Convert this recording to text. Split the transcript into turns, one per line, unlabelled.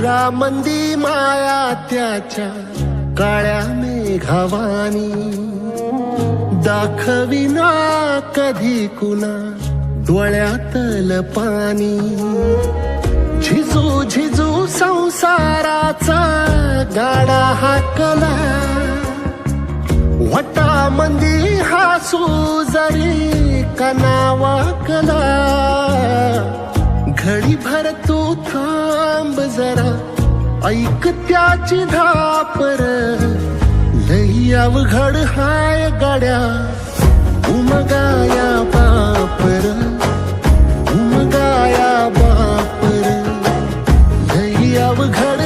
उरामंदी माया त्याच्या काळ्या मेघावानी, दाखविना कधी कुणा डोळ्यातल पाणी. झिजू झिजू संसाराचा गाडा हाकला, वटामंदी हासू जरी कना वाकला. घडी भर तू थांब जरा, ऐक त्याची धापर, लई अवघड हाय गड्या उमगाया बापर, उमगाया बापर, लई अवघड